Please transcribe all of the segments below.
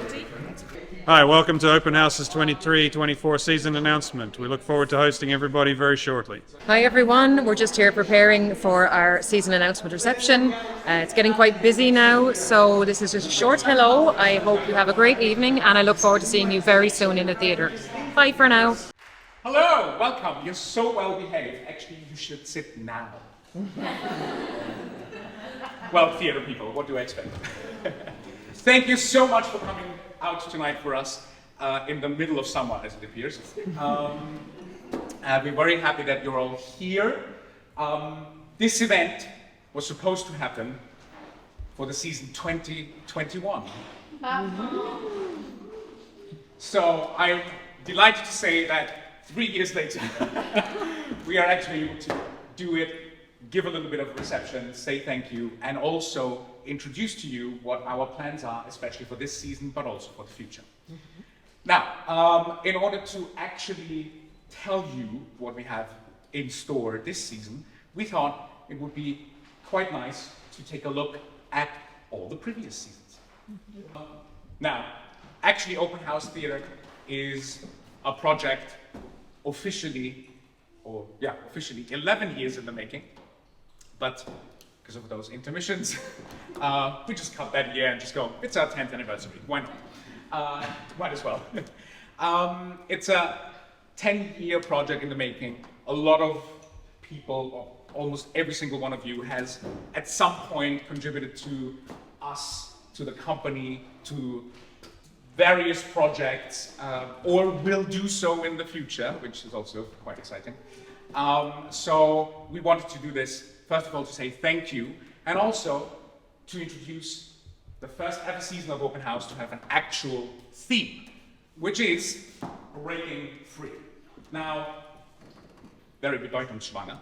2020. Hi, welcome to Open House's 23-24 season announcement. We look forward to hosting everybody very shortly. Hi everyone, we're just here preparing for our season announcement reception. It's getting quite busy now, so this is just a short hello. I hope you have a great evening and I look forward to seeing you very soon in the theatre. Bye for now. Hello, welcome. You're so well behaved. Actually, you should sit now. Well, theatre people, what do I expect? Thank you so much for coming out tonight for us in the middle of summer, as it appears. We're very happy that you're all here. This event was supposed to happen for the season 2021. So I'm delighted to say that 3 years later, we are actually able to do it, give a little bit of a reception, say thank you, and also introduce to you what our plans are, especially for this season, but also for the future. Now, in order to actually tell you what we have in store this season, we thought it would be quite nice to take a look at all the previous seasons. Now, actually, Open House Theatre is a project officially 11 years in the making, but because of those intermissions, we just cut that year and just go, it's our 10th anniversary, why not? Might as well. It's a 10-year project in the making. A lot of people, almost every single one of you, has at some point contributed to us, to the company, to various projects, or will do so in the future, which is also quite exciting. So we wanted to do this, first of all, to say thank you, and also to introduce the first ever season of Open House to have an actual theme, which is breaking free. Now, very bedeutungsschwanger.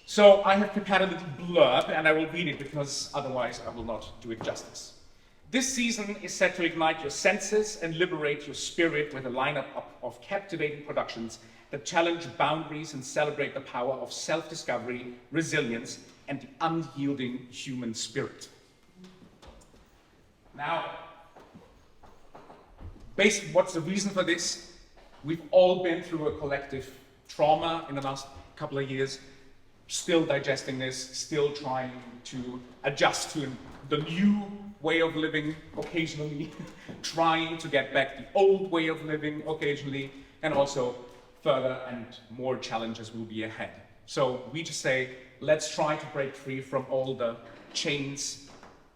So I have prepared a little blurb, and I will read it because otherwise I will not do it justice. This season is set to ignite your senses and liberate your spirit with a lineup of captivating productions that challenge boundaries and celebrate the power of self-discovery, resilience, and the unyielding human spirit. Now, what's the reason for this? We've all been through a collective trauma in the last couple of years, still digesting this, still trying to adjust to the new way of living occasionally, trying to get back the old way of living occasionally, and also further and more challenges will be ahead. So we just say, let's try to break free from all the chains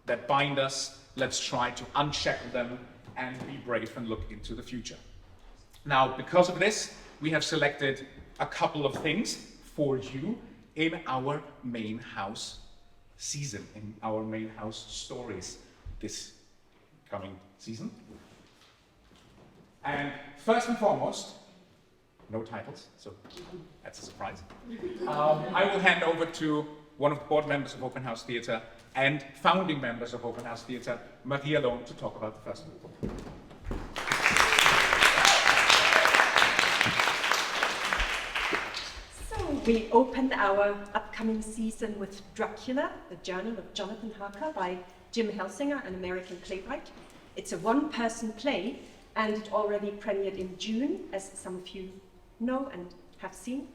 that bind us. Let's try to unshackle them and be brave and look into the future. Now, because of this, we have selected a couple of things for you in our main house season, in our main house stories this coming season. And first and foremost, no titles, so that's a surprise. I will hand over to one of the board members of Open House Theatre and founding members of Open House Theatre, Maria Lohn, to talk about the first one. We open our upcoming season with Dracula, the Journal of Jonathan Harker by Jim Helsinger, an American playwright. It's a one-person play, and it already premiered in June, as some of you know and have seen,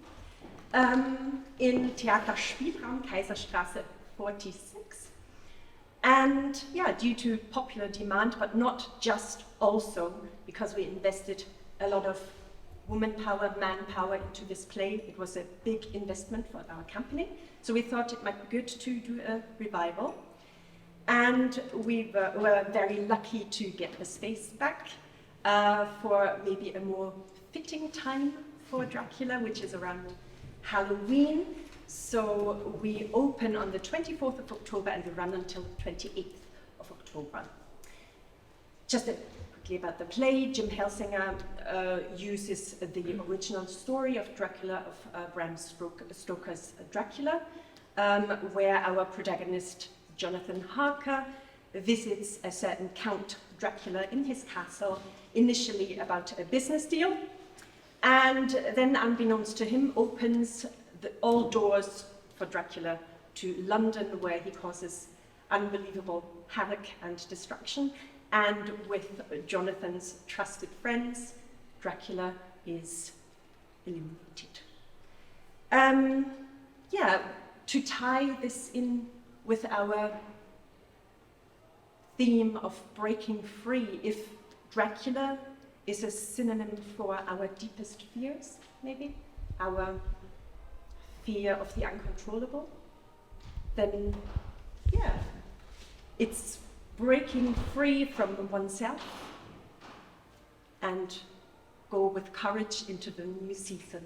in Theater Spielraum, Kaiserstraße 46. And yeah, due to popular demand, but not just also because we invested a lot of woman power, manpower into this play. It was a big investment for our company. So we thought it might be good to do a revival. And we were very lucky to get the space back for maybe a more fitting time for Dracula, which is around Halloween. So we open on the 24th of October and we run until the 28th of October. Just quickly about the play, Jim Helsinger uses the original story of Dracula, of Bram Stoker's Dracula, where our protagonist, Jonathan Harker, visits a certain Count Dracula in his castle, initially about a business deal, and then, unbeknownst to him, opens all doors for Dracula to London, where he causes unbelievable havoc and destruction. And with Jonathan's trusted friends, Dracula is illuminated. Yeah, to tie this in with our theme of breaking free, if Dracula is a synonym for our deepest fears, maybe, our fear of the uncontrollable, then yeah, it's breaking free from oneself and go with courage into the new season.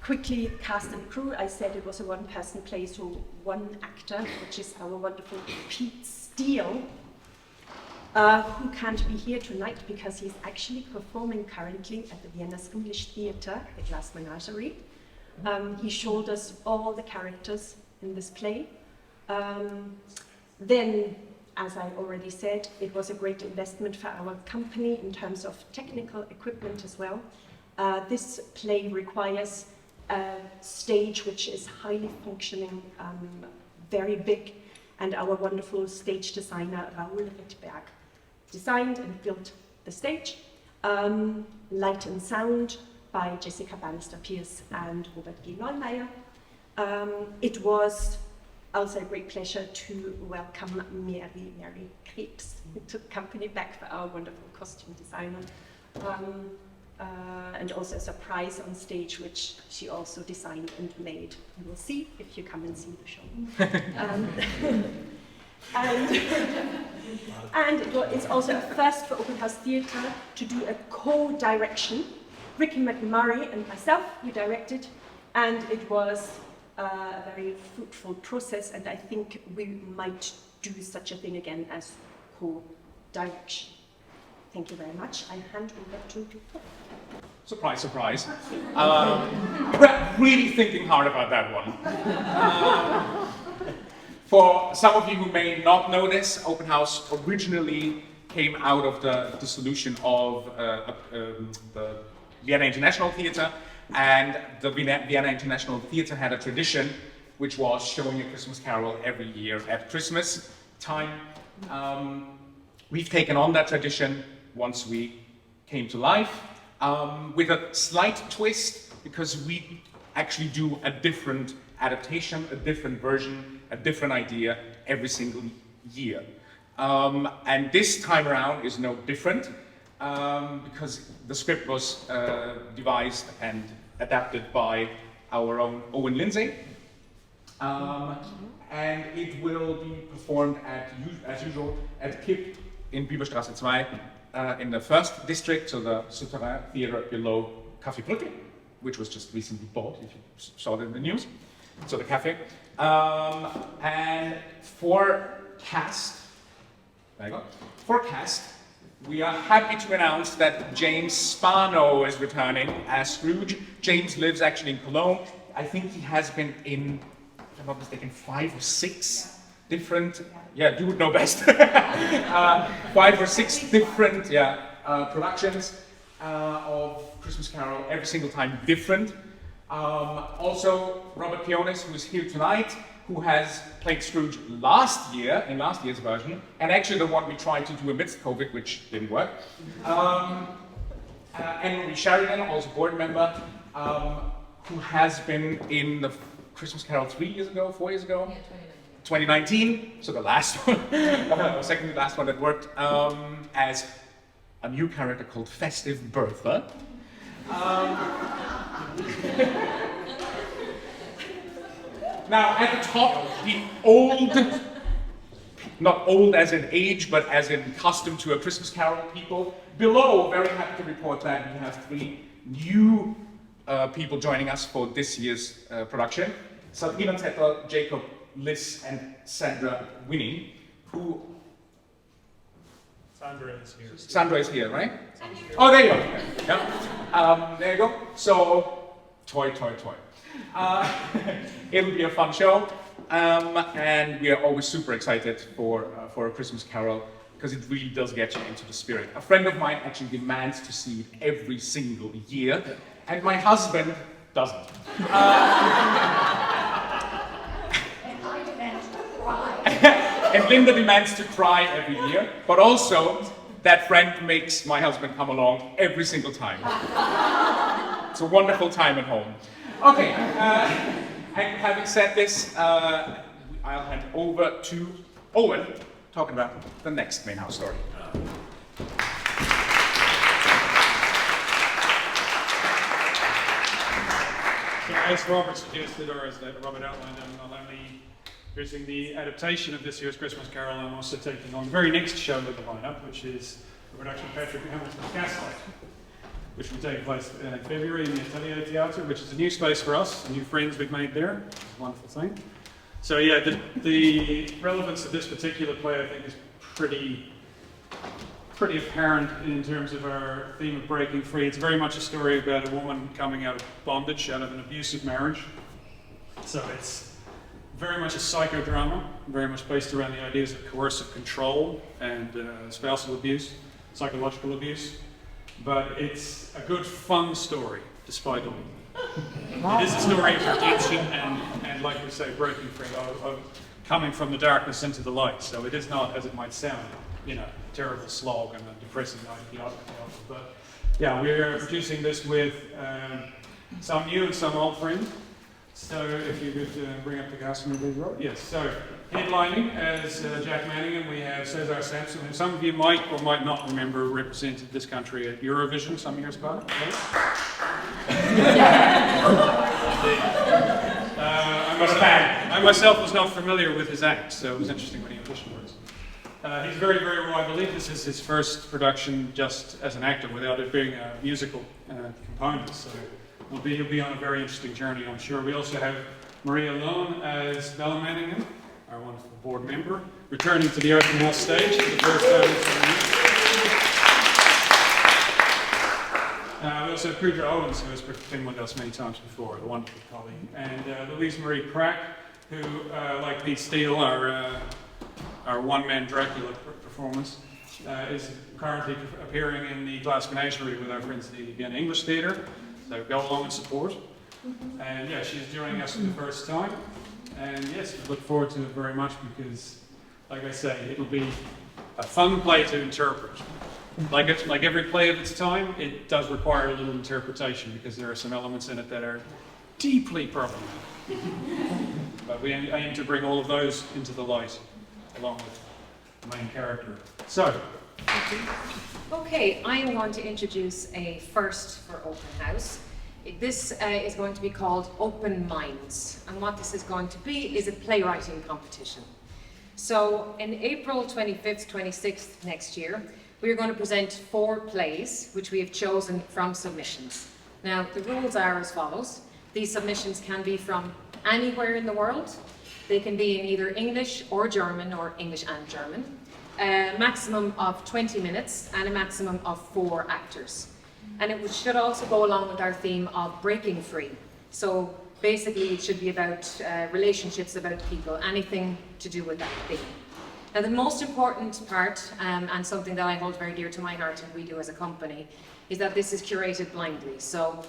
Quickly, cast and crew. I said it was a one-person play, so one actor, which is our wonderful Pete Steele, who can't be here tonight because he's actually performing currently at the Vienna English Theatre, the Glass Menagerie. He shoulders all the characters in this play. Then, as I already said, it was a great investment for our company in terms of technical equipment as well. This play requires a stage which is highly functioning, very big, and our wonderful stage designer Raoul Rittberg designed and built the stage. Light and sound by Jessica Bannister-Pierce and Robert G. Neumeier. It was also a great pleasure to welcome Mary Krebs to the company back for our wonderful costume designer. And also a surprise on stage, which she also designed and made. You will see if you come and see the show. And it's also a first for Open House Theatre to do a co-direction. Ricky McMurray and myself, we directed, and it was a very fruitful process, and I think we might do such a thing again as co-direction. Thank you very much. I hand over to you. Surprise, surprise. We're really thinking hard about that one. For some of you who may not know this, Open House originally came out of the dissolution of the Vienna International Theatre, and the Vienna International Theatre had a tradition which was showing a Christmas carol every year at Christmas time. We've taken on that tradition once we came to life, with a slight twist, because we actually do a different adaptation, a different version, a different idea every single year. And this time around is no different, because the script was devised and adapted by our own Owen Lindsay. And it will be performed as usual at KIP in Bieberstraße 2 in the first district, so the Souterrain Theatre below Café Brücke, which was just recently bought, if you saw it in the news. So the cafe. And for cast, there you go. For cast, we are happy to announce that James Spano is returning as Scrooge. James lives actually in Cologne. I think he has been in, if I'm not mistaken, 5 or 6 different, yeah, you would know best, 5 or 6 different productions of Christmas Carol, every single time different. Also, Robert Pionis, who is here tonight, who has played Scrooge last year, in last year's version, and actually the one we tried to do amidst COVID, which didn't work. Anne-Marie Sheridan, also board member, who has been in the Christmas Carol 3 years ago, 4 years ago? Yeah, 2019, so the last one, second to last one that worked, as a new character called Festive Bertha. Now, at the top, the old, not old as in age, but as in custom to a Christmas Carol people. Below, very happy to report that we have 3 new people joining us for this year's production. Sabrina Zetter, Jacob Liss, and Sandra Winning, who... Sandra is here. Sandra is here, right? Oh, there you go. Yeah. There you go. So, toy. It'll be a fun show, and we are always super excited for a Christmas Carol, because it really does get you into the spirit. A friend of mine actually demands to see it every single year, and my husband doesn't. And Linda demands to cry every year, but also that friend makes my husband come along every single time. It's a wonderful time at home. Okay, having said this, I'll hand over to Owen, talking about the next main house story. So as Robert suggested, or as Robert outlined, I'm not only producing the adaptation of this year's Christmas Carol, I'm also taking on the very next show of the lineup, which is the production of Patrick Hamilton's Gaslight, which will take place in February in the Atelier Theatre, which is a new space for us, new friends we've made there, which is a wonderful thing. So yeah, the relevance of this particular play, I think, is pretty apparent in terms of our theme of breaking free. It's very much a story about a woman coming out of bondage, out of an abusive marriage. So it's very much a psychodrama, very much based around the ideas of coercive control and spousal abuse, psychological abuse. But it's a good, fun story, despite all. It is a story of redemption and like we say, breaking free, of coming from the darkness into the light. So it is not, as it might sound, terrible slog and a depressing night. But yeah, we are producing this with some new and some old friends. So if you could bring up the cast member, please, Robert. Yes, so headlining as Jack Manningham, we have Cesar Sampson, who some of you might or might not remember represented this country at Eurovision some years back. I myself was not familiar with his act, so it was interesting when he auditioned for us. He's very, very raw. I believe this is his first production just as an actor without it being a musical component, so he'll be on a very interesting journey, I'm sure. We also have Maria Lone as Bella Manningham, our wonderful board member, returning to the open house stage for the first time. We also have Pooja Owens, who has been with us many times before, a wonderful colleague, and Louise Marie Pratt, who, like Pete Steele, our one-man Dracula performance, is currently appearing in the Glass Menagerie with our friends at the Vienna English Theatre. So go along and support. And yeah, she's joining us for the first time. And yes, we look forward to it very much because, like I say, it'll be a fun play to interpret. Like every play of its time, it does require a little interpretation because there are some elements in it that are deeply problematic. But we aim to bring all of those into the light, along with the main character. So. Okay, I am going to introduce a first for Open House. This is going to be called Open Minds, and what this is going to be is a playwriting competition. So in April 25th, 26th next year, we are going to present 4 plays, which we have chosen from submissions. Now, the rules are as follows. These submissions can be from anywhere in the world. They can be in either English or German, or English and German. A maximum of 20 minutes and a maximum of 4 actors. And it should also go along with our theme of breaking free. So basically it should be about relationships, about people, anything to do with that theme. Now the most important part, and something that I hold very dear to my heart and we do as a company, is that this is curated blindly. So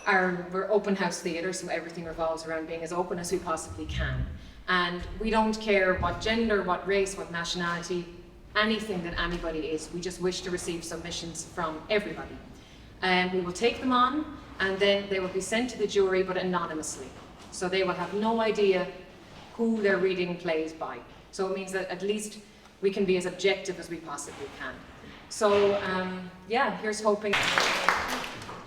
we're open house theatre, so everything revolves around being as open as we possibly can. And we don't care what gender, what race, what nationality, anything that anybody is. We just wish to receive submissions from everybody. And we will take them on, and then they will be sent to the jury, but anonymously. So they will have no idea who they're reading plays by. So it means that at least we can be as objective as we possibly can. So yeah, here's hoping.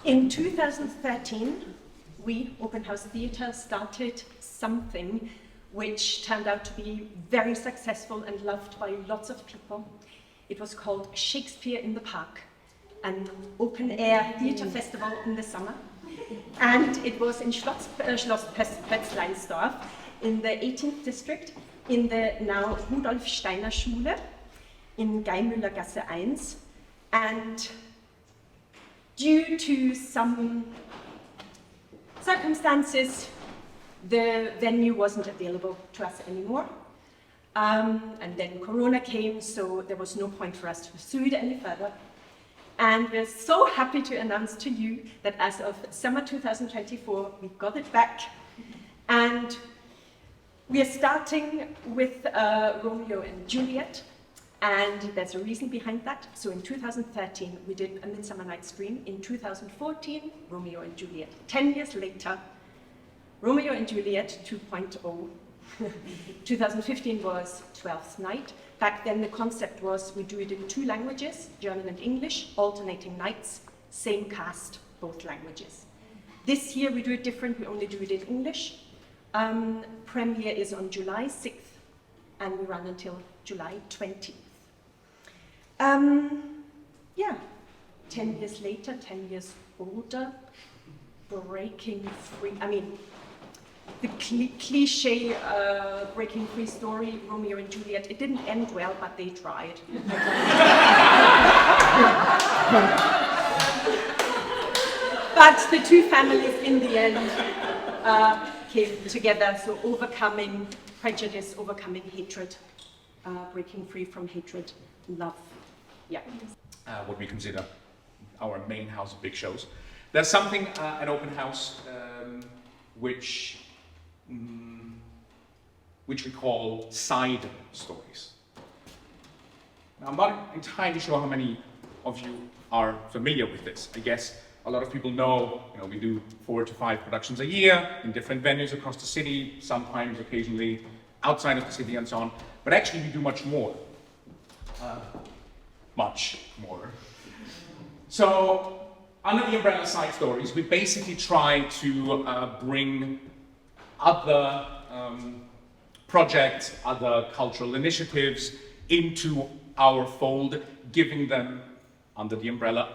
In 2013, we, Open House Theatre, started something which turned out to be very successful and loved by lots of people. It was called Shakespeare in the Park, an open-air theatre festival in the summer. And it was in Schloss Pötzleinsdorf in the 18th district, in the now Rudolf Steiner Schule, in Geimüllergasse 1. And due to some circumstances, the venue wasn't available to us anymore. And then Corona came, so there was no point for us to pursue it any further. And we're so happy to announce to you that as of summer 2024, we got it back. And We are starting with Romeo and Juliet, and there's a reason behind that. So in 2013, we did A Midsummer Night's Dream. In 2014, Romeo and Juliet. 10 years later, Romeo and Juliet 2.0. 2015 was Twelfth Night. Back then the concept was we do it in 2 languages, German and English, alternating nights, same cast, both languages. This year we do it different, we only do it in English. Premiere is on July 6th and we run until July 20th. Yeah, 10 years later, 10 years older, breaking free. I mean, the cliche breaking free story, Romeo and Juliet, it didn't end well, but they tried. But the 2 families in the end came together, so overcoming prejudice, overcoming hatred, breaking free from hatred, love. Yeah. What we consider our main house of big shows. There's something, an open house, which we call side stories. Now, I'm not entirely sure how many of you are familiar with this. I guess a lot of people know, we do 4 to 5 productions a year in different venues across the city, sometimes, occasionally, outside of the city and so on. But actually, we do much more. Much more. So, under the umbrella side stories, we basically try to bring other projects, other cultural initiatives into our fold, giving them under the umbrella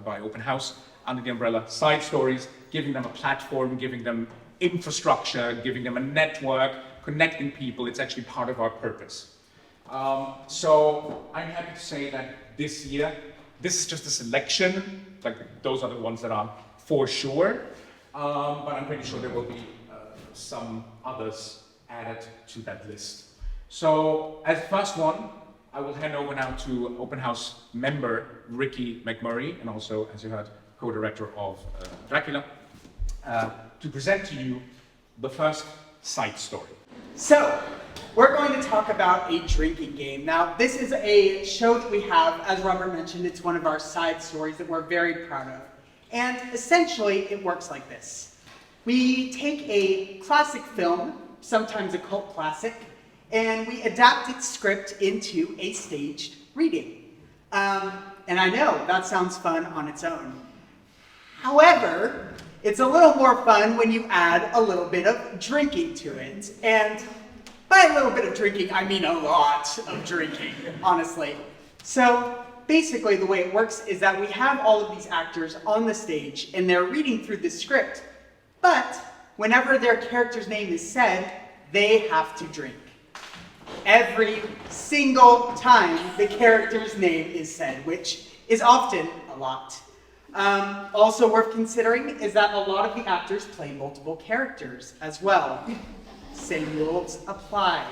by Open House, under the umbrella side stories, giving them a platform, giving them infrastructure, giving them a network, connecting people. It's actually part of our purpose. So I'm happy to say that this year, this is just a selection, like those are the ones that are for sure, but I'm pretty sure there will be some others added to that list. So as the first one, I will hand over now to Open House member Ricky McMurray, and also, as you heard, co-director of Dracula, to present to you the first side story. So, we're going to talk about a drinking game. Now, this is a show that we have, as Robert mentioned, it's one of our side stories that we're very proud of. And essentially, it works like this. We take a classic film, sometimes a cult classic, and we adapt its script into a staged reading. And I know that sounds fun on its own. However, it's a little more fun when you add a little bit of drinking to it. And by a little bit of drinking, I mean a lot of drinking, honestly. So basically the way it works is that we have all of these actors on the stage and they're reading through the script, but whenever their character's name is said, they have to drink. Every single time the character's name is said, which is often a lot. Also worth considering is that a lot of the actors play multiple characters as well. Same rules apply.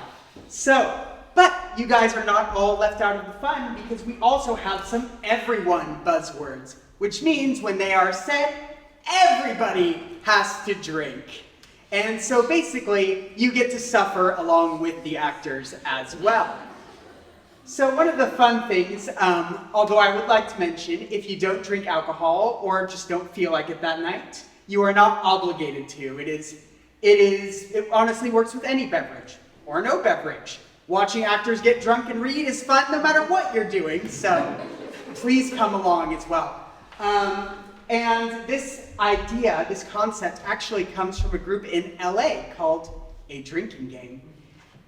So, but you guys are not all left out of the fun because we also have some everyone buzzwords, which means when they are said, everybody has to drink. And so basically, you get to suffer along with the actors as well. So one of the fun things, although I would like to mention, if you don't drink alcohol or just don't feel like it that night, you are not obligated to. It honestly works with any beverage or no beverage. Watching actors get drunk and read is fun no matter what you're doing, so please come along as well. And this idea, this concept actually comes from a group in LA called A Drinking Game.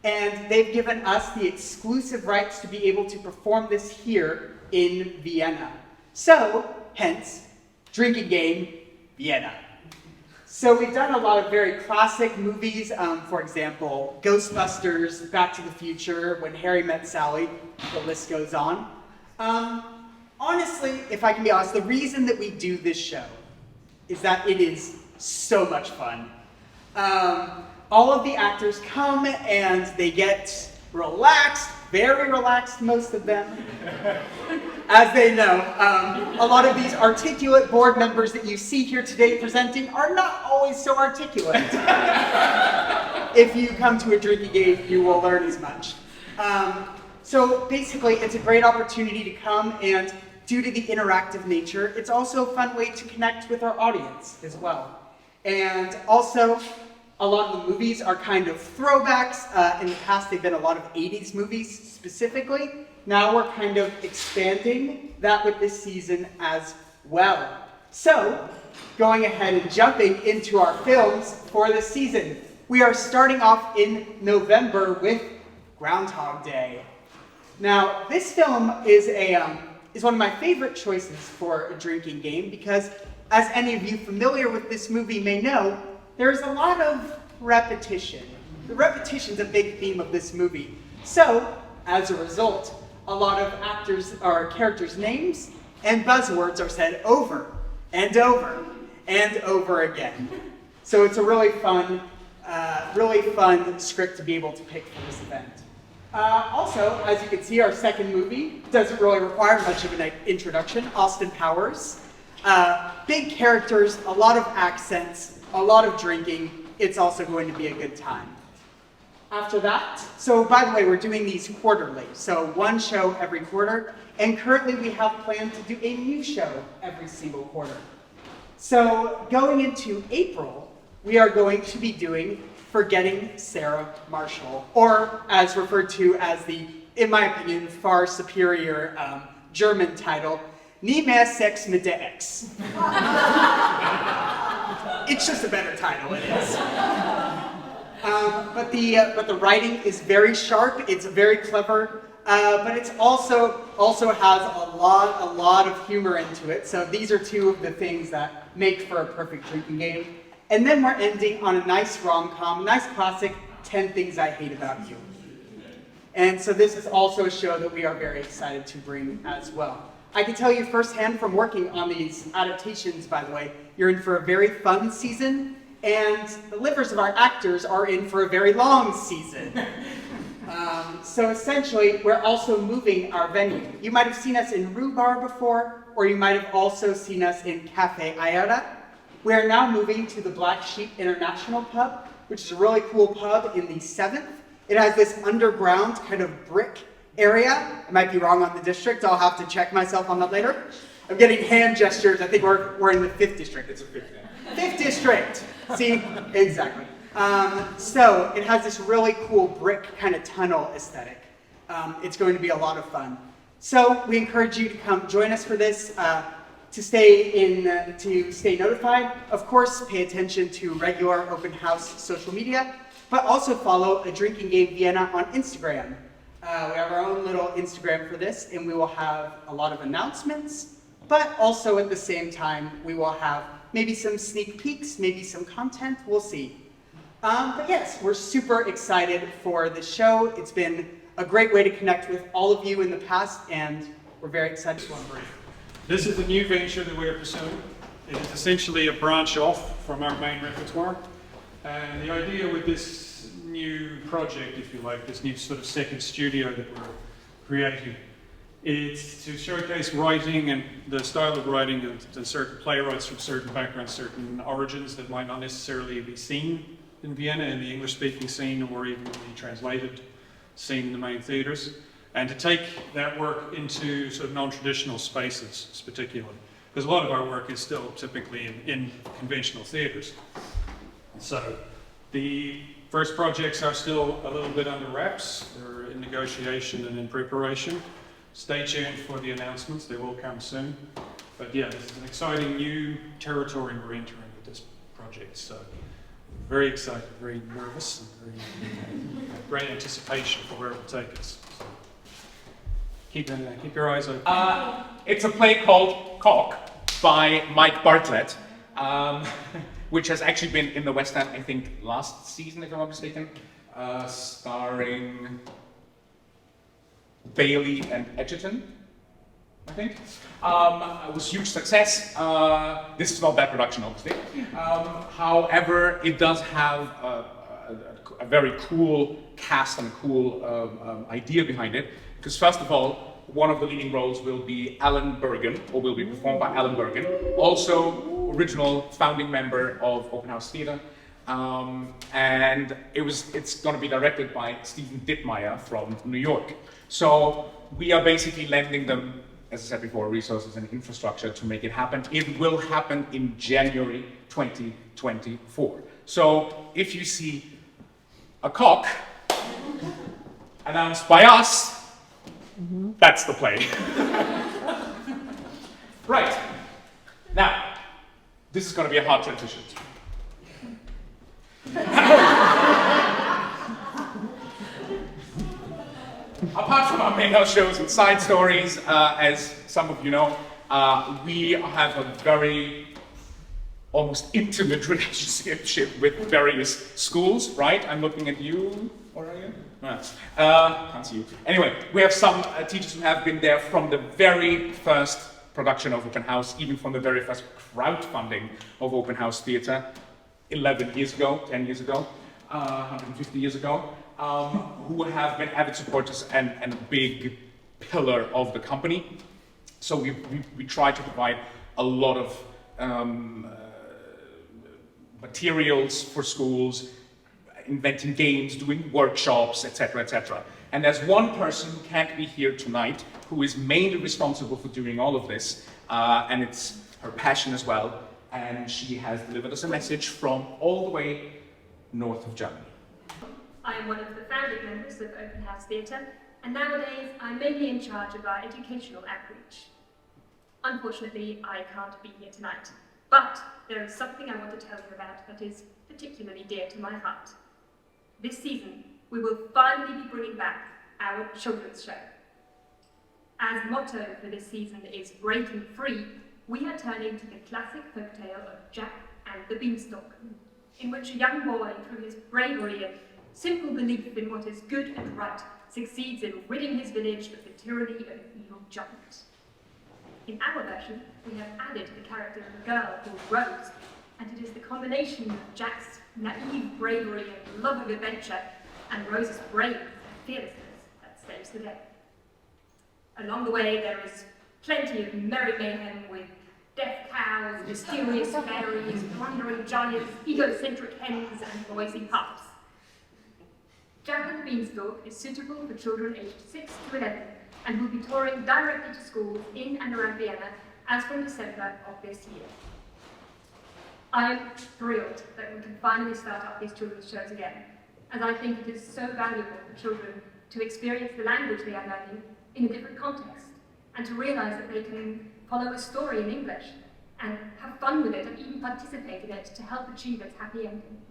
And they've given us the exclusive rights to be able to perform this here in Vienna. So, hence, Drinking Game, Vienna. So we've done a lot of very classic movies, for example, Ghostbusters, Back to the Future, When Harry Met Sally, the list goes on. Honestly, if I can be honest, the reason that we do this show is that it is so much fun. All of the actors come and they get relaxed, very relaxed, most of them. As they know, a lot of these articulate board members that you see here today presenting are not always so articulate. if you come to a drinking game, you will learn as much. So basically, it's a great opportunity to come, and due to the interactive nature, it's also a fun way to connect with our audience as well. And also, a lot of the movies are kind of throwbacks. In the past, they've been a lot of 80s movies specifically. Now we're kind of expanding that with this season as well. So, going ahead and jumping into our films for the season. We are starting off in November with Groundhog Day. Now, this film is one of my favorite choices for a drinking game because, as any of you familiar with this movie may know, there's a lot of repetition. The repetition's a big theme of this movie. So, as a result, a lot of characters' names and buzzwords are said over and over and over again. So it's a really fun script to be able to pick for this event. Also, as you can see, our second movie doesn't really require much of an introduction. Austin Powers. Big characters, a lot of accents, a lot of drinking. It's also going to be a good time. After that, so by the way, we're doing these quarterly, so one show every quarter, and currently we have planned to do a new show every single quarter. So going into April, we are going to be doing Forgetting Sarah Marshall, or as referred to as the, in my opinion, far superior German title, Nie mehr Sex mit der Ex. It's just a better title, it is. But the writing is very sharp. It's very clever, but it's also has a lot of humor into it. So these are two of the things that make for a perfect drinking game. And then we're ending on a nice rom-com, nice classic, 10 Things I Hate About You. And so this is also a show that we are very excited to bring as well. I can tell you firsthand from working on these adaptations, by the way, you're in for a very fun season. And the livers of our actors are in for a very long season. So essentially, we're also moving our venue. You might have seen us in Rue Bar before, or you might have also seen us in Cafe Ayala. We are now moving to the Black Sheep International Pub, which is a really cool pub in the 7th. It has this underground kind of brick area. I might be wrong on the district. I'll have to check myself on that later. I'm getting hand gestures. I think we're in the 5th district. It's a 5th. 5th district. See, exactly. So it has this really cool brick kind of tunnel aesthetic. It's going to be a lot of fun. So we encourage you to come join us for this. To stay notified, of course, pay attention to regular open house social media, but also follow A Drinking Game Vienna on Instagram. We have our own little Instagram for this, and we will have a lot of announcements, but also at the same time, we will have maybe some sneak peeks, maybe some content, we'll see. But yes, we're super excited for the show. It's been a great way to connect with all of you in the past, and we're very excited. This is a new venture that we are pursuing. It is essentially a branch off from our main repertoire. And the idea with this new project, if you like, this new sort of second studio that we're creating, is to showcase writing and the style of writing and certain playwrights from certain backgrounds, certain origins that might not necessarily be seen in Vienna in the English-speaking scene or even the translated scene in the main theatres. And to take that work into sort of non-traditional spaces, particularly. Because a lot of our work is still typically in conventional theatres. So the first projects are still a little bit under wraps. They're in negotiation and in preparation. Stay tuned for the announcements. They will come soon. But yeah, this is an exciting new territory we're entering with this project. So very excited, very nervous, and very great anticipation for where it will take us. Keep your eyes open. It's a play called Cock by Mike Bartlett, which has actually been in the West End, I think, last season, if I'm not mistaken, starring Bailey and Edgerton, I think. It was a huge success. This is not that production, obviously. However, it does have a very cool cast and a cool idea behind it. Because first of all, one of the leading roles will be Alan Bergen, or will be performed by Alan Bergen, also original founding member of Open House Theatre. And it's going to be directed by Stephen Dittmeyer from New York. So we are basically lending them, as I said before, resources and infrastructure to make it happen. It will happen in January 2024. So if you see a cock announced by us, that's the play. Right. Now, this is going to be a hard transition. Apart from our main house shows and side stories, as some of you know, we have a very almost intimate relationship with various schools, right? I'm looking at you. Where are you? Can't see you. Anyway, we have some teachers who have been there from the very first production of Open House, even from the very first crowdfunding of Open House Theatre 11 years ago, 10 years ago, 150 years ago, who have been avid supporters and a big pillar of the company. So we try to provide a lot of materials for schools, inventing games, doing workshops, etc., etc. And there's one person who can't be here tonight who is mainly responsible for doing all of this, and it's her passion as well. And she has delivered us a message from all the way north of Germany. I am one of the founding members of Open House Theatre, and nowadays I'm mainly in charge of our educational outreach. Unfortunately, I can't be here tonight, but there is something I want to tell you about that is particularly dear to my heart. This season, we will finally be bringing back our children's show. As motto for this season is breaking free, we are turning to the classic folktale of Jack and the Beanstalk, in which a young boy, through his bravery and simple belief in what is good and right, succeeds in ridding his village of the tyranny of an evil giant. In our version, we have added the character of a girl called Rose, and it is the combination of Jack's naive bravery and love of adventure and Rose's brains and fearlessness that saves the day. Along the way, there is plenty of merry mayhem with deaf cows, mysterious fairies, wandering giants, egocentric hens, and noisy harps. Jack and the Beanstalk is suitable for children aged 6 to 11 and will be touring directly to schools in and around Vienna as from December of this year. I am thrilled that we can finally start up these children's shows again, as I think it is so valuable for children to experience the language they are learning in a different context, and to realise that they can follow a story in English and have fun with it and even participate in it to help achieve its happy ending.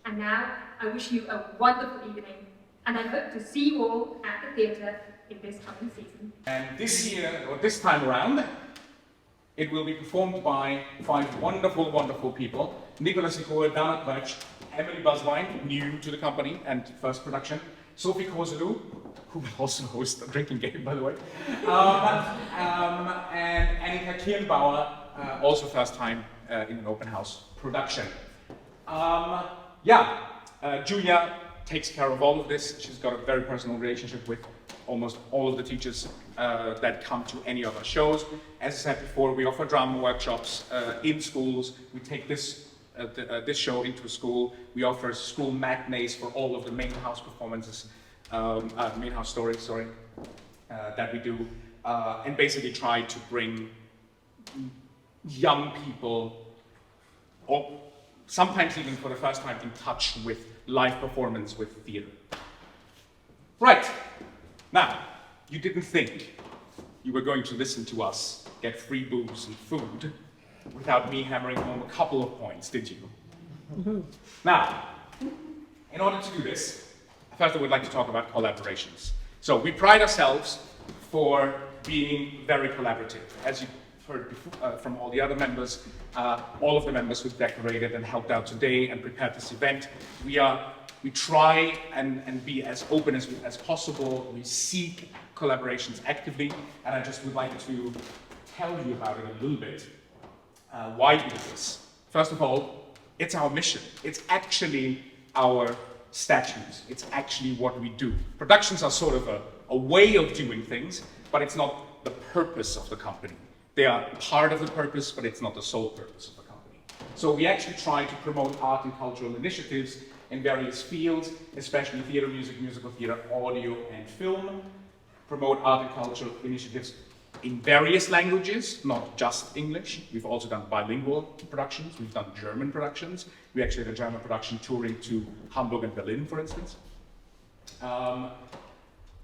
And now, I wish you a wonderful evening, and I hope to see you all at the theatre in this coming season. And this year, or this time around, it will be performed by 5 wonderful, wonderful people. Nicolas Nicole, Dana Kretsch, Emily Buswine, new to the company and first production, Sophie Koselou, who will also host a drinking game, by the way, and Annika Kirnbauer, also first time in an open house production. Julia takes care of all of this. She's got a very personal relationship with almost all of the teachers that come to any of our shows. As I said before, we offer drama workshops in schools. We take this show into a school. We offer school matinees for all of the main house performances, main house stories, that we do, and basically try to bring young people, or sometimes even for the first time, in touch with live performance, with theatre. Right. Now, you didn't think you were going to listen to us get free booze and food without me hammering home a couple of points, did you? Now, in order to do this, first I would like to talk about collaborations. So we pride ourselves for being very collaborative. As you heard before, from all the other members, all of the members who decorated and helped out today and prepared this event, we try and be as open as possible. We seek collaborations actively, and I just would like to tell you about it a little bit. Why do this? First of all, it's our mission. It's actually our statutes. It's actually what we do. Productions are sort of a way of doing things, but it's not the purpose of the company. They are part of the purpose, but it's not the sole purpose of the company. So we actually try to promote art and cultural initiatives in various fields, especially theater, music, musical theater, audio, and film. Promote art and cultural initiatives in various languages, not just English. We've also done bilingual productions. We've done German productions. We actually had a German production touring to Hamburg and Berlin, for instance.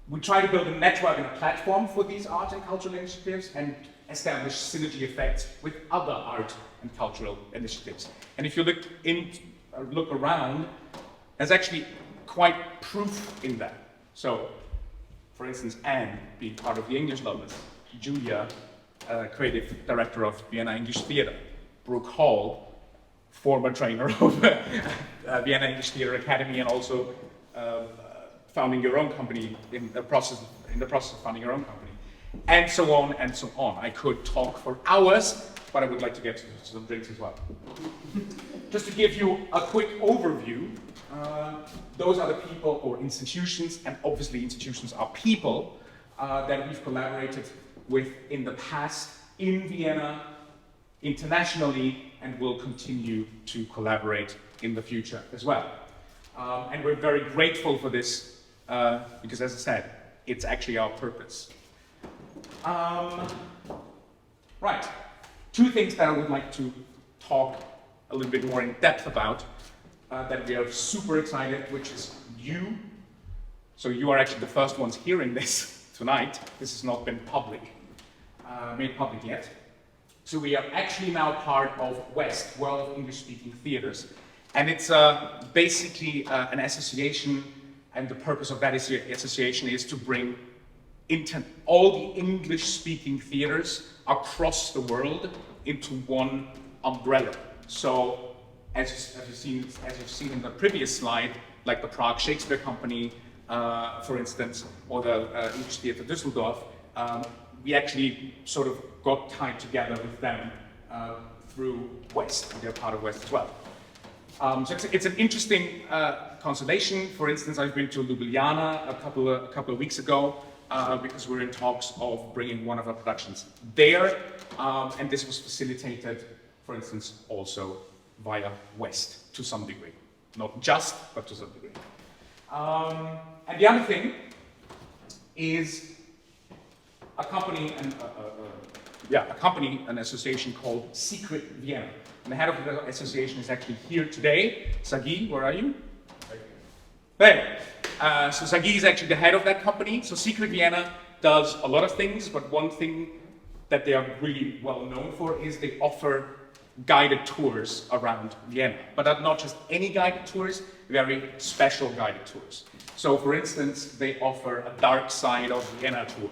We try to build a network and a platform for these art and cultural initiatives and establish synergy effects with other art and cultural initiatives. And if you look around, there's actually quite proof in that. So, for instance, Anne being part of the English Lovers, Julia, creative director of Vienna English Theatre, Brooke Hall, former trainer of Vienna English Theatre Academy, and also founding your own company in the process of founding your own company, and so on and so on. I could talk for hours, but I would like to get to some drinks as well. Just to give you a quick overview, those are the people or institutions, and obviously institutions are people that we've collaborated with in the past in Vienna, internationally, and will continue to collaborate in the future as well. And we're very grateful for this because, as I said, it's actually our purpose. Right, two things that I would like to talk a little bit more in depth about that we are super excited, which is you. So you are actually the first ones hearing this tonight. This has not been made public yet. So we are actually now part of WEST, World of English-Speaking Theatres. And it's basically an association, and the purpose of that association is to bring all the English-speaking theatres across the world into one umbrella. So, as you've seen in the previous slide, like the Prague Shakespeare Company, for instance, or the English Theatre Düsseldorf, we actually sort of got tied together with them through WEST, and they're part of WEST as well. So it's an interesting constellation. For instance, I've been to Ljubljana a couple of weeks ago because we're in talks of bringing one of our productions there, and this was facilitated, for instance, also via WEST to some degree. Not just, but to some degree. And the other thing is a company, an association called Secret Vienna. And the head of the association is actually here today. Sagi, where are you? There. So Sagi is actually the head of that company. So Secret Vienna does a lot of things, but one thing that they are really well known for is they offer guided tours around Vienna. But not just any guided tours, very special guided tours. So for instance, they offer a dark side of Vienna tour,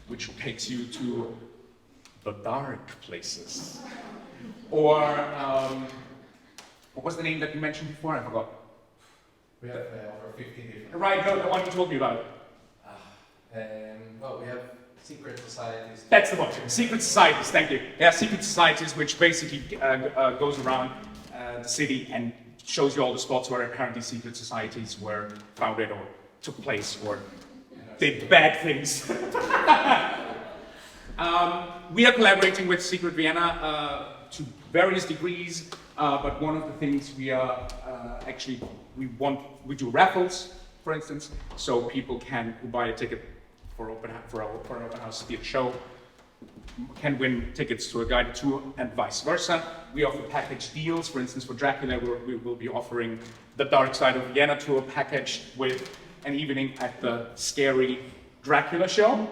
which takes you to the dark places. Or, what was the name that you mentioned before? I forgot. We have over 15 different. Right, no, the one you told me about. Well, we have secret societies. That's the one. Secret societies, thank you. Yeah, secret societies, which basically goes around the city and shows you all the spots where apparently secret societies were founded or took place or did bad things. We are collaborating with Secret Vienna to various degrees, but one of the things we are we do raffles, for instance, so people who buy a ticket for an open house theatre show can win tickets to a guided tour and vice versa. We offer package deals. For instance, for Dracula, we will be offering the Dark Side of Vienna tour package with an evening at the scary Dracula show,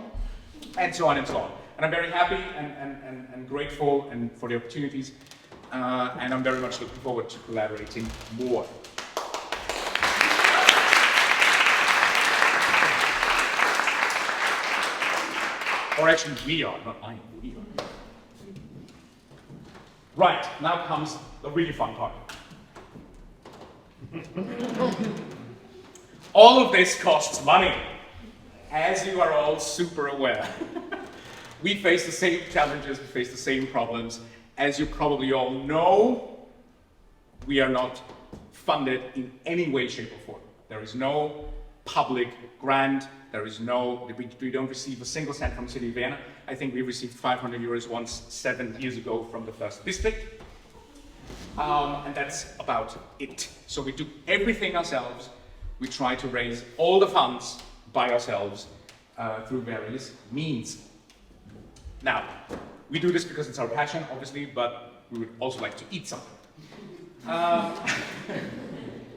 and so on and so on. And I'm very happy and grateful for the opportunities, and I'm very much looking forward to collaborating more. Or actually, we are, not I am, we are. Right, now comes the really fun part. All of this costs money, as you are all super aware. We face the same challenges, we face the same problems. As you probably all know, we are not funded in any way, shape, or form. There is no public grant. We don't receive a single cent from the City of Vienna. I think we received 500 euros once 7 years ago from the first district. And that's about it. So we do everything ourselves. We try to raise all the funds by ourselves through various means. Now, we do this because it's our passion, obviously, but we would also like to eat something.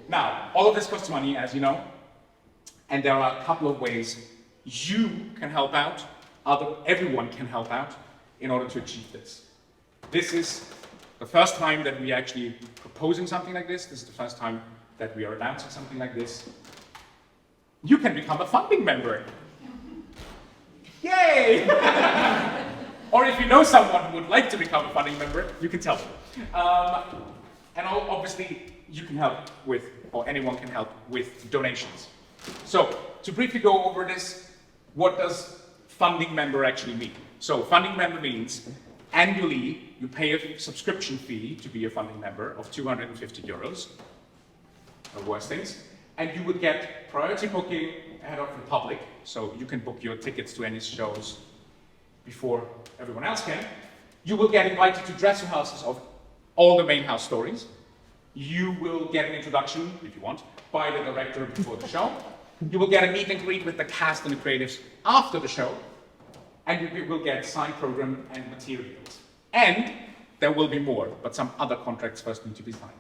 Now, all of this costs money, as you know, and there are a couple of ways you can help out, everyone can help out in order to achieve this. This is the first time that we are actually proposing something like this. This is the first time that we are announcing something like this. You can become a funding member. Yay! Or if you know someone who would like to become a funding member, you can tell them. And obviously, you can help with, or anyone can help with donations. So, to briefly go over this, what does funding member actually mean? So, funding member means annually you pay a subscription fee to be a funding member of 250 euros, or worse things, and you would get priority booking ahead of the public, so you can book your tickets to any shows before everyone else can. You will get invited to dress rehearsals of all the main house stories. You will get an introduction, if you want, by the director before the show. You will get a meet and greet with the cast and the creatives after the show. And you will get signed program and materials. And there will be more, but some other contracts first need to be signed.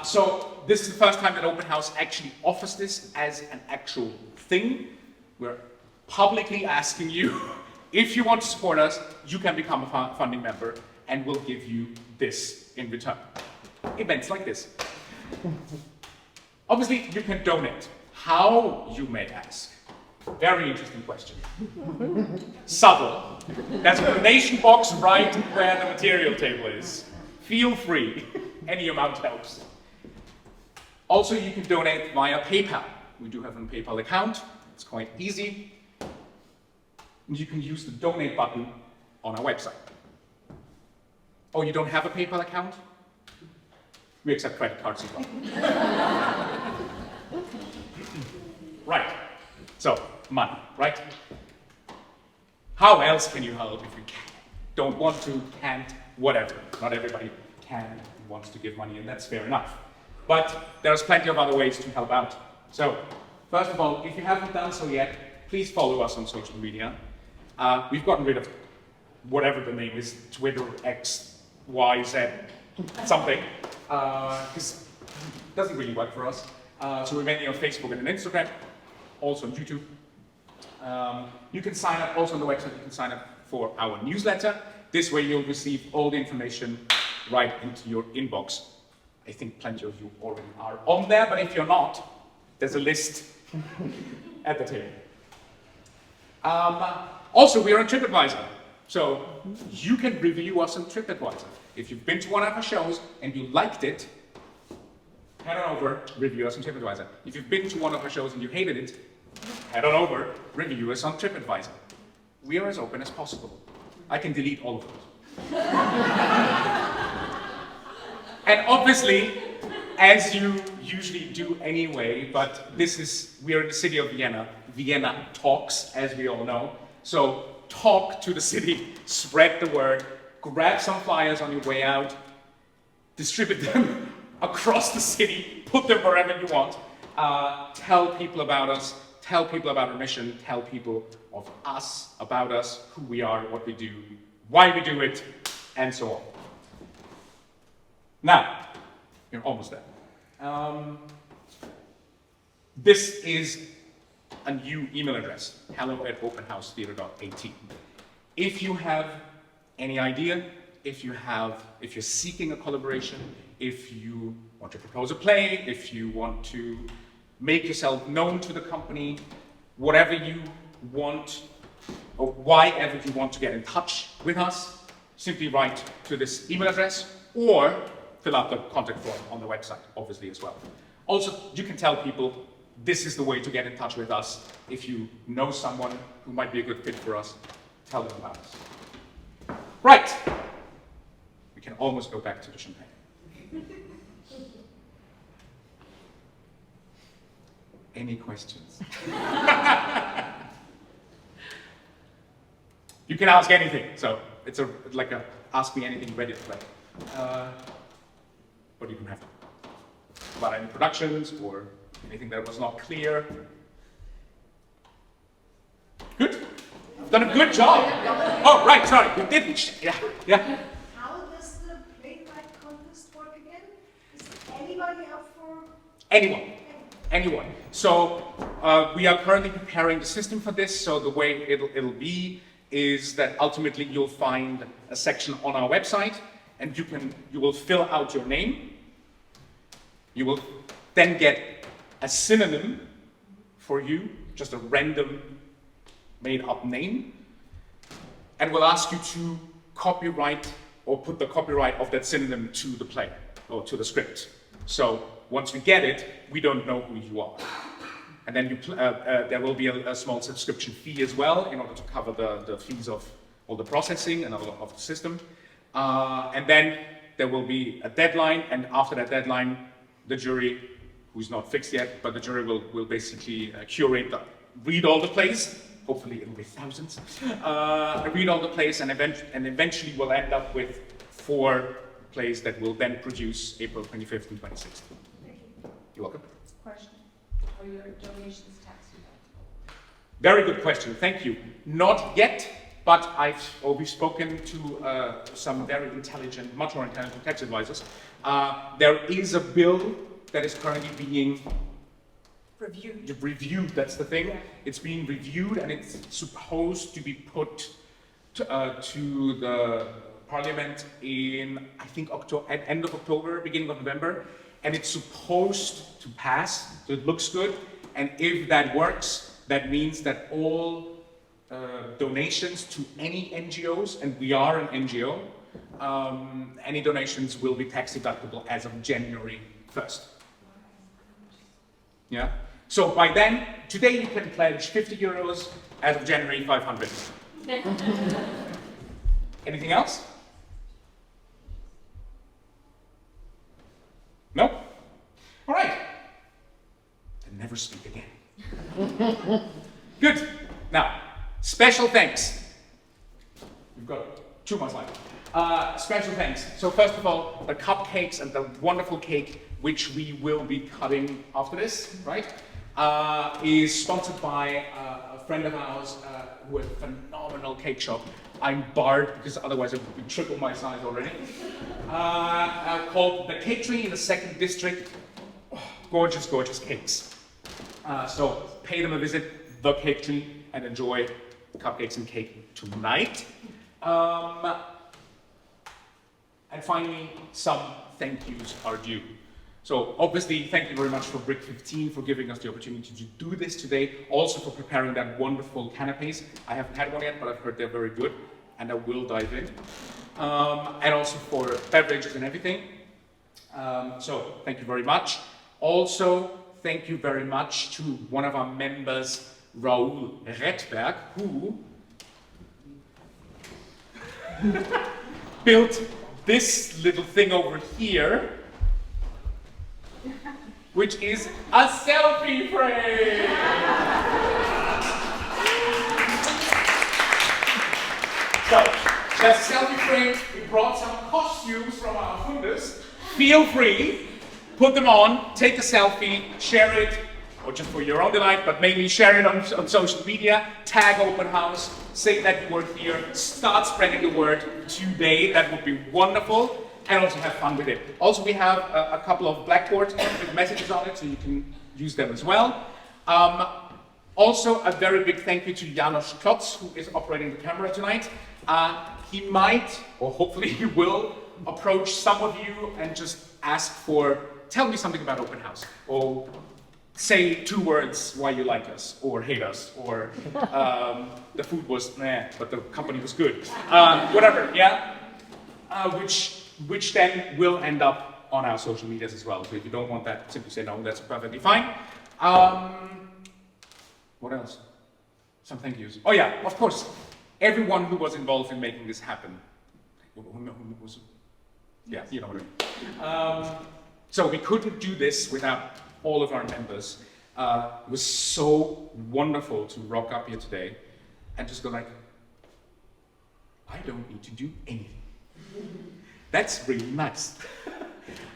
So this is the first time that Open House actually offers this as an actual thing. We're publicly asking you, if you want to support us, you can become a funding member and we'll give you this in return. Events like this. Obviously, you can donate. How, you may ask? Very interesting question. Subtle. There's a donation box right where the material table is. Feel free. Any amount helps. Also, you can donate via PayPal. We do have a PayPal account. It's quite easy. And you can use the donate button on our website. Oh, you don't have a PayPal account? We accept credit cards as well. Right. So, money, right? How else can you help if you don't want to, can't, whatever? Not everybody can and wants to give money, and that's fair enough. But there's plenty of other ways to help out. So, first of all, if you haven't done so yet, please follow us on social media. We've gotten rid of whatever the name is, Twitter, X, Y, Z, something, because it doesn't really work for us. So we're mainly on Facebook and on Instagram, also on YouTube. You can sign up, also on the website, you can sign up for our newsletter. This way you'll receive all the information right into your inbox. I think plenty of you already are on there, but if you're not, there's a list at the table. Also, we're on TripAdvisor, so you can review us on TripAdvisor. If you've been to one of our shows and you liked it, head on over, review us on TripAdvisor. If you've been to one of our shows and you hated it, head on over, review us on TripAdvisor. We are as open as possible. I can delete all of those. And obviously, as you usually do anyway, but we are in the city of Vienna. Vienna talks, as we all know. So talk to the city, spread the word, grab some flyers on your way out, distribute them across the city, put them wherever you want. Tell people about us, tell people about our mission, tell people of us, about us, who we are, what we do, why we do it, and so on. Now, you're almost there. This is a new email address, hello@openhousetheatre.at. If you have any idea, if you're seeking a collaboration, if you want to propose a play, if you want to make yourself known to the company, whatever you want, or why ever you want to get in touch with us, simply write to this email address or fill out the contact form on the website, obviously, as well. Also, you can tell people this is the way to get in touch with us. If you know someone who might be a good fit for us, tell them about us. Right. We can almost go back to the champagne. Any questions? You can ask anything, so it's like a ask me anything ready to play. But you don't have to. About any productions or anything that was not clear. Good. I've done a good job. Oh, right, sorry, you didn't. Yeah. How does the playwright contest work again? Is anybody up for? Anyone. So we are currently preparing the system for this. So the way it'll be is that ultimately you'll find a section on our website, and you will fill out your name. You will then get a synonym for you, just a random made-up name, and we'll ask you to copyright or put the copyright of that synonym to the play or to the script. So once we get it, we don't know who you are. And then there will be a small subscription fee as well in order to cover the fees of all the processing and of the system. And then there will be a deadline, and after that deadline, the jury, who's not fixed yet, but the jury will basically read all the plays. Hopefully it'll be thousands. Read all the plays, and eventually we'll end up with 4 plays that will then produce April 25th and 26th. You're welcome. Question. Are your donations tax deductible? Very good question, thank you. Not yet, but we've spoken to some very intelligent, much more intelligent tax advisors. There is a bill that is currently being reviewed, that's the thing. Yeah. It's being reviewed, and it's supposed to be put to the Parliament in, I think, at end of October, beginning of November, and it's supposed to pass, so it looks good. And if that works, that means that all donations to any NGOs, and we are an NGO, any donations will be tax deductible as of January 1st. Yeah? So by then, today you can pledge 50 euros, as of January 500. Anything else? No? All right. Then never speak again. Good. Now, special thanks. We've got 2 more slides. Special thanks. So first of all, the cupcakes and the wonderful cake, which we will be cutting after this, right, is sponsored by a friend of ours who has a phenomenal cake shop. I'm barred because otherwise it would be triple my size already. Called The Cake Tree in the 2nd District. Oh, gorgeous, gorgeous cakes. So pay them a visit, The Cake Tree, and enjoy cupcakes and cake tonight. And finally, some thank yous are due. So obviously, thank you very much for Brick 15 for giving us the opportunity to do this today. Also for preparing that wonderful canapes. I haven't had one yet, but I've heard they're very good, and I will dive in. And also for beverages and everything. So thank you very much. Also, thank you very much to one of our members, Raoul Redberg, who built this little thing over here, which is a selfie frame. So, that's a selfie frame. We brought some costumes from our funders. Feel free, put them on, take a selfie, share it, or just for your own delight, but mainly share it on social media, tag Open House, say that you were here, start spreading the word today. That would be wonderful. And also have fun with it. Also, we have a couple of blackboards with messages on it, so you can use them as well. Also, a very big thank you to Janos Klotz, who is operating the camera tonight. He might, or hopefully he will, approach some of you and just ask for, tell me something about Open House, or say 2 words why you like us, or hate us, or the food was meh, but the company was good. Whatever, yeah? Which then will end up on our social medias as well. So if you don't want that, simply say no, that's perfectly fine. What else? Some thank yous. Oh yeah, of course, everyone who was involved in making this happen. Who was it? Yeah, you know what I mean. So we couldn't do this without all of our members. It was so wonderful to rock up here today and just go like, I don't need to do anything. That's really nice.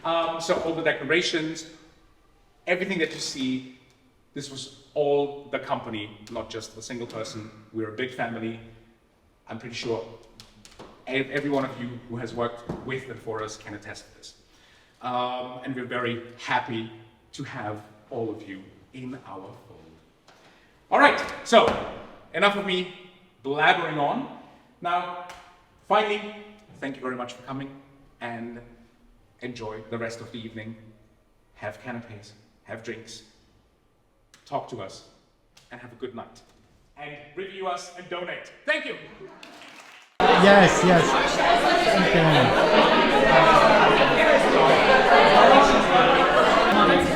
So all the decorations, everything that you see, this was all the company, not just a single person. We're a big family. I'm pretty sure every one of you who has worked with and for us can attest to this. And we're very happy to have all of you in our fold. All right, so enough of me blabbering on. Now, finally, thank you very much for coming and enjoy the rest of the evening. Have canapes, have drinks, talk to us, and have a good night. And review us and donate. Thank you. Yes, yes.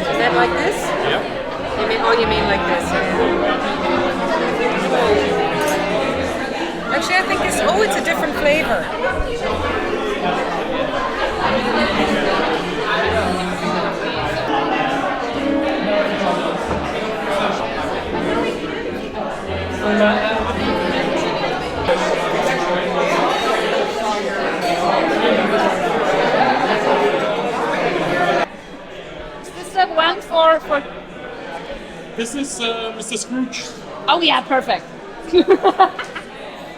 Is that like this? Yeah. You mean, oh, you mean like this? Actually, I think it's a different flavor. One for This is Mr. Scrooge. oh yeah, perfect.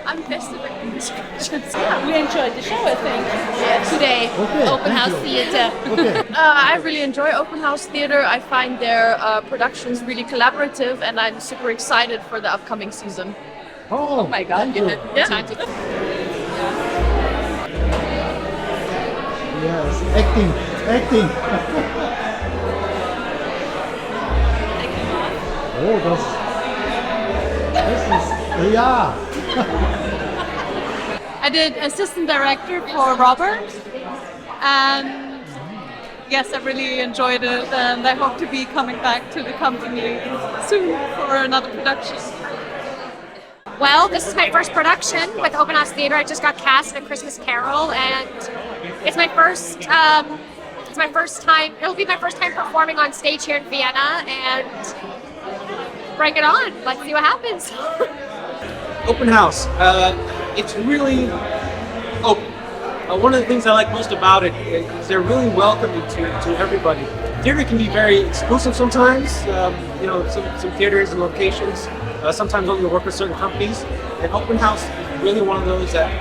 I'm festive at the yeah, we enjoyed the show, I think. Today, Okay, open thank house you. theater. Okay. I really enjoy open house theater. I find their productions really collaborative, and I'm super excited for the upcoming season. Oh, My God, thank you. yeah. Yes, acting. Oh, this is, yeah. I did assistant director for Robert, and yes, I really enjoyed it, and I hope to be coming back to the company soon for another production. Well, this is my first production with Open House Theater. I just got cast in A Christmas Carol, and it's my first. It's my first time. It'll be my first time performing on stage here in Vienna, and bring it on. Let's see what happens. Open house. It's really open. One of the things I like most about it is they're really welcoming to everybody. Theater can be very exclusive sometimes. Some theaters and locations sometimes only work with certain companies. And Open House is really one of those that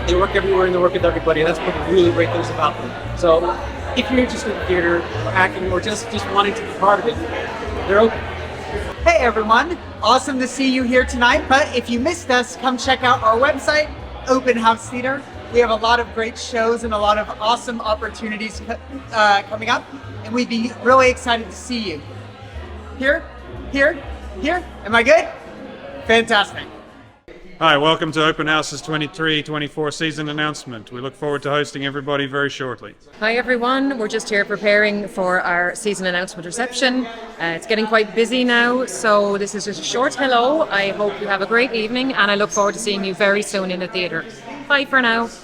they work everywhere and they work with everybody. And that's one of the really great things about them. So if you're interested in theater, or acting, or just wanting to be part of it, they're open. Hey everyone, awesome to see you here tonight, but if you missed us, come check out our website, Open House Theater. We have a lot of great shows and a lot of awesome opportunities coming up, and we'd be really excited to see you. Here? Am I good? Fantastic. Hi, welcome to Open House's 23-24 season announcement. We look forward to hosting everybody very shortly. Hi everyone, we're just here preparing for our season announcement reception. It's getting quite busy now, so this is just a short hello. I hope you have a great evening, and I look forward to seeing you very soon in the theatre. Bye for now.